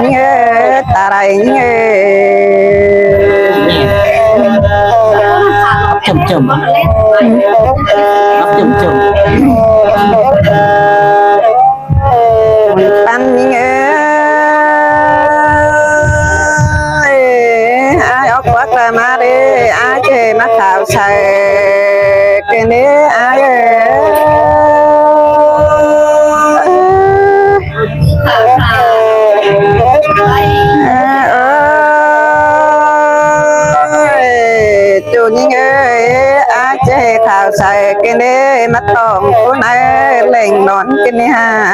nhớ ta đây nhớ chậm chậm chậm chậm pan nhớ ai ốc quát ra má đi ai chê mắt thảo sài cái nế ai chủ nhân ơi ai chê thảo sài cái nế mắt tòm của này lên nón cái nế ha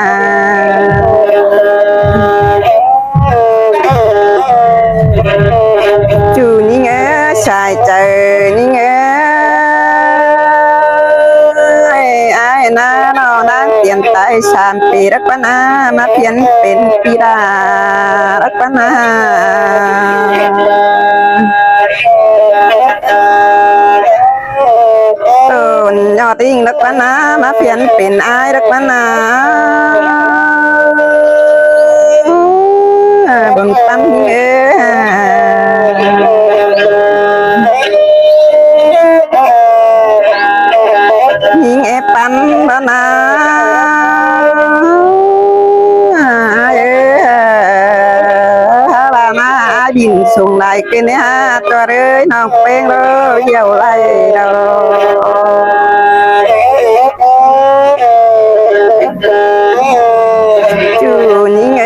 chủ nhân ơi xài trời nhân ơi ai na nó đang tiền tài sản pi rất quan mà phiềnเป็นปีดาrất quan nhỏ tiếng rất quan mà phiềnเป็นai rất quan bừng tăng nhớ nhìn em pan đó na bà na nhìn xuống lại cái này ha cho đấy nó quen rồi dầu lại đâu chủ nhìn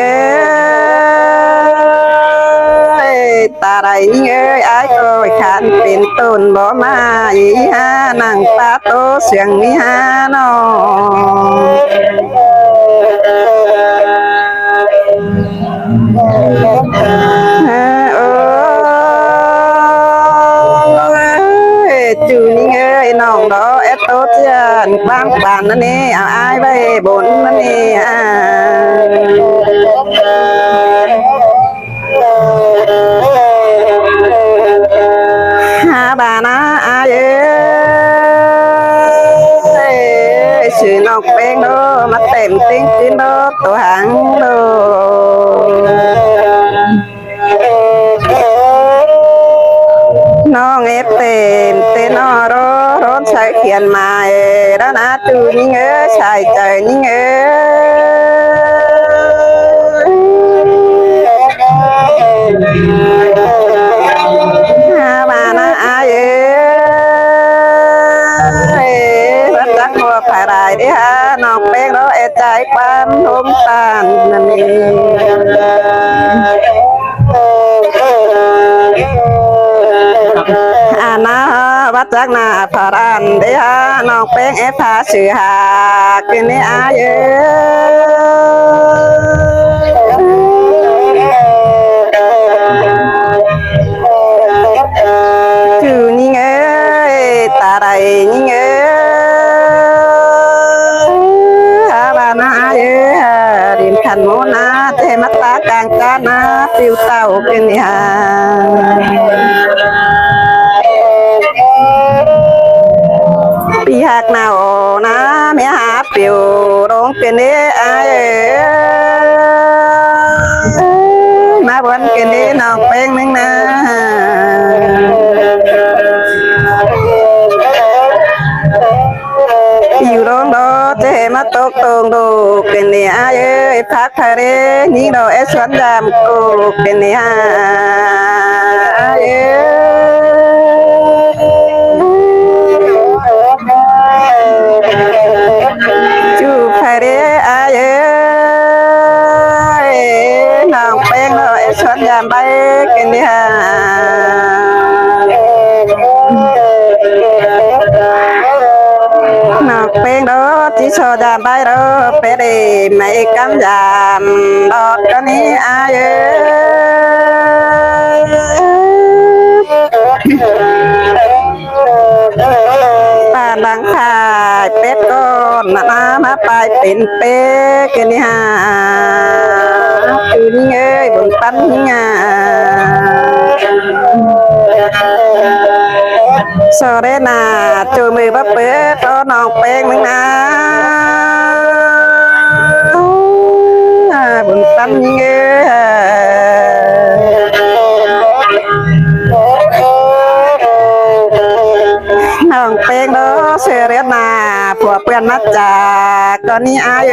ta đây ơi ai coi khănเป็นต้นบ่มาอีฮานังปาโตเสียงมีฮาโนจูนี่เอ้ยน้องดอเอตโตเจียนบ้านบ้านนั่นนี่เอาอ้ายไปบนนั่นนี่bà na ai sự nọc bên đó mà tìm tiếng tiếng đó tổ hàng đó nó nghe tìm tên nó đó đó sai khiển mài đó na từ những ơi sai trời những bà na ai bắt chắc mua phải đại đi ha nọc bên đó e trái pan hôm tàn na bắt chắc na phải ăn đi ha nọc bên e pha sự hà cái này ai chủ nhìn ơi ta đây nhìn bà na điểm thành mô na thế mắt ta càng ca na tiêu tàu cái này bị hạt nào na mẹ hạt biểu đón cái này ai mà vẫn cái này nào quen mình naอยู่ร้องดอเจมาตกตรงดูเป็นเนี่ยเอ้ยพักทะเลนี่เราเอสวนดามกูเป็นเนี่ยจูทะเลเอ้ยน้องเป็นเราเอสวนดามไปเป็นเนี่ยnọc bên đó chỉ cho đàm bay đó bé đi mấy cắm giảm đọt cho ní ai bà đang khai bếp con mà bài tiền bê cái ní hà từ ní ơi bụng tắn nha so đấy là chơi mì bắp bế có nọc bên mình bụng tắn như เพื่อนมาจากตอนนี้อาย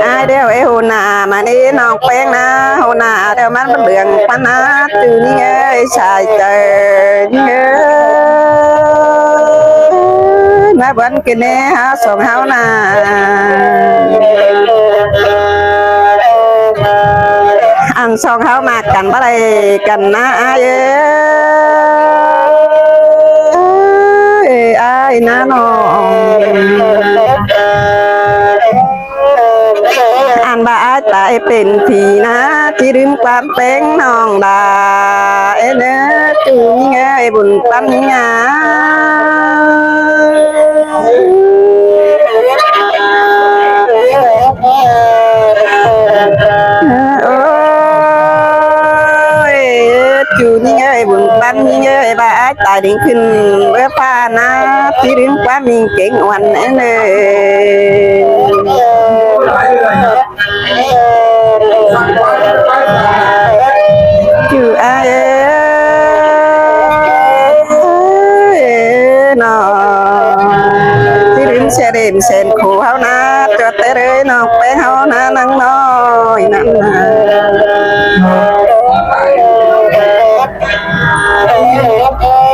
อายเดียวไอ้หูนามานี่น้องแป้งนะหูนาเดี๋ยวมันเป็นเรื่องปัญหาตื่นนี่เอ้ยชายเจอนี่เอ้ยมาบันกินเนี่ยฮะส่งเฮานาอันส่งเฮามากันบ่ได้กันนะอายอายนะน้องอันบ่าอายตายเป็นผีนะที่ลืมความเป็นน้องดาเอ้เด้อจูงเอ้ยบุญปัญญาโอ้ยจูนี่เอ้ยบุญปัญญาบ่าอายตายดิ่งขึ้นเมื่อพานะที่ลืมความมีเก่งวันเอ้เด้จูอายน้องที่ลืมเสด็จเส้นขู่เฮานะจดแต่เลยน้องไปเฮานะนั่งน้อยนั่นนะ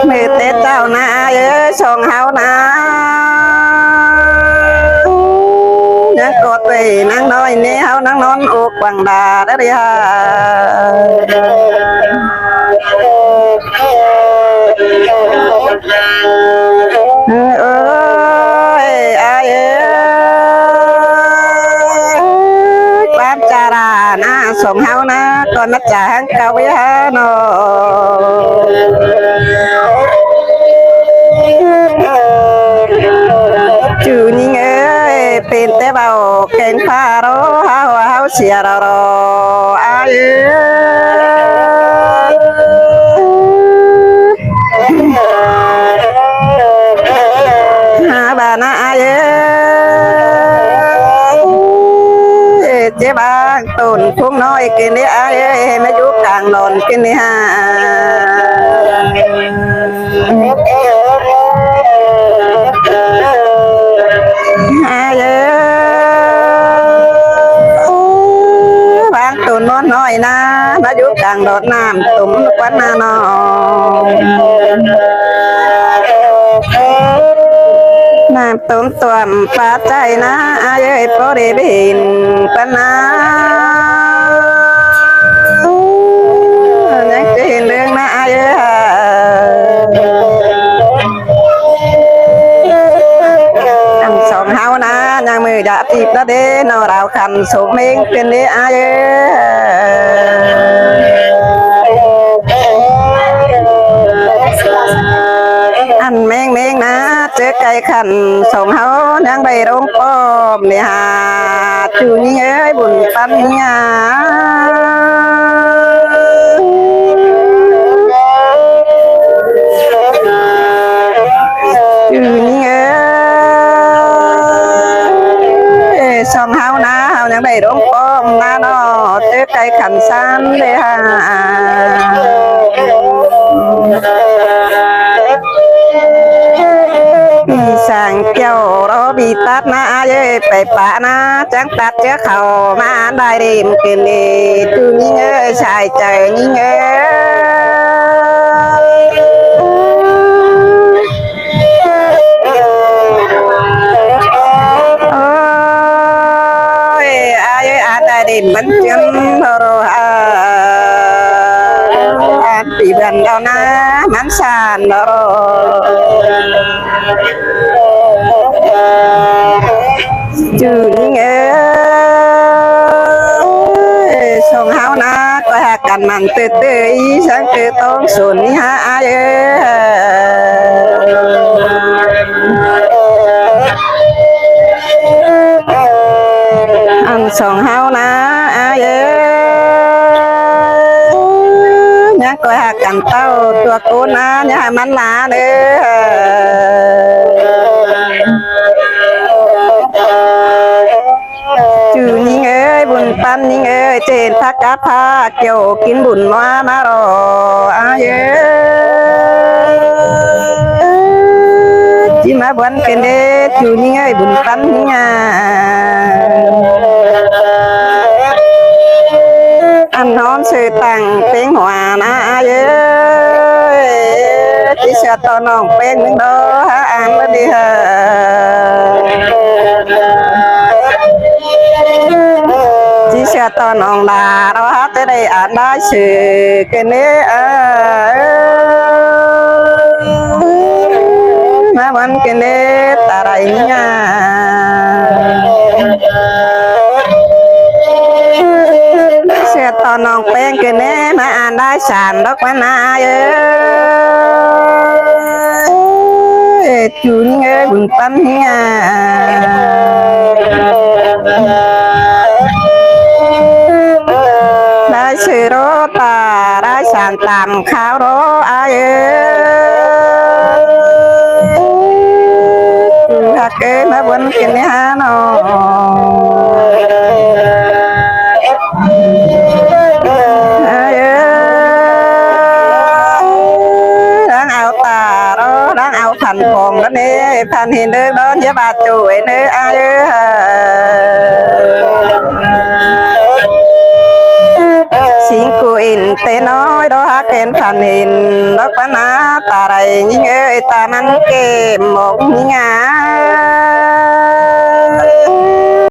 มือเตะเจ้านะส่งเฮานะยังกดไปนั่งน้อยนี่เฮานั่งนอนอกบังดาได้ดิฮะเอ้ยอายความจารานะส่งเฮานะก่อนนัดจางเก่าไว้ฮะโนจูนี่เอ้ยเป็นแต่เบาเก่งพาโรเฮาเสียรออายหาบ้านอายเจ็บางต้นพุ่งน้อยกินได้อายมาอยู่กลางนอนกินได้ฮะบางต้นนอนน้อยนะมาอยู่กลางดอดน้ำตุ่มควันนาน้องน้ำตุ่มตัวมปลาใจนะอายพอได้เห็นปัญหายังจะเห็นเรื่องนะอายอันสองเฮานะยังมือจะตีบละเด้นเราคันสมเองเป็นเด้อายอันแมงนะเจอไก่ขันส่งเฮายังได้ร้องป้อมเนี่ยฮะจูนี่เอ้ยบุญปัญญาจูนี่เอ้ยส่งเฮานะเฮายังได้ร้องป้อมนะเนาะเจอไก่ขันซันเลยฮะมีสั่งเกี่ยวรอบีตัดนะเย้ไปปะนะจังตัดเจ้าเขามาได้เรียมกินดีตูนี่เงยชายใจนี่เงยอายุอาได้เรียมมันจังรอปีบันดาวนะมันสานรอจูนี่เอ้ยส่งเฮานะก็หากันมันตื่นตื่นสังเกตต้องส่วนนี้ฮะเอ้อันส่งเฮานะเอ้ยก็หากันเต้าตัวกูนะอย่ามันลาเด้อจูนี่เอ้ยบุญ ปันยิงเอ้ยเจนพักกะพาเกี่ยวกินบุญมารออาเยจิมาบันเป็นเดจูยิงเอ้ยบุญปันยิงอันน้อมสื่อตั้งเป็นหัวนะเยที่เชื่อต่อน้องเป็นหนึ่งดอฮะอ่านมาดีฮะที่เชื่อต่อน้องลาเราฮะจะได้อ่านได้ชื่อกันเนี้มาวันกันเนี้ตาไรเนี่ยเชื่อต่อน้องเป็นกันเนี้มาอ่านได้สามดอกมานาเยจูนี่เอ้ยบุญปันเนี่ยได้ชื่อโรตาได้สานตามข้าวโรอาเอ้ถ้าเกิดมาบนกินเนี่ยฮะน้องเอาตาเราดังเอาพันพองแล้วนี่พันเห็นเด้อโดนยาบาดจุ๋ยเด้ออาเอ้สิงกูอินเตน้อยดอกฮักเห็นพันเห็นดอกปนาตาไรยิ่งเอ้ยตามันเก็บหมกยิ่ง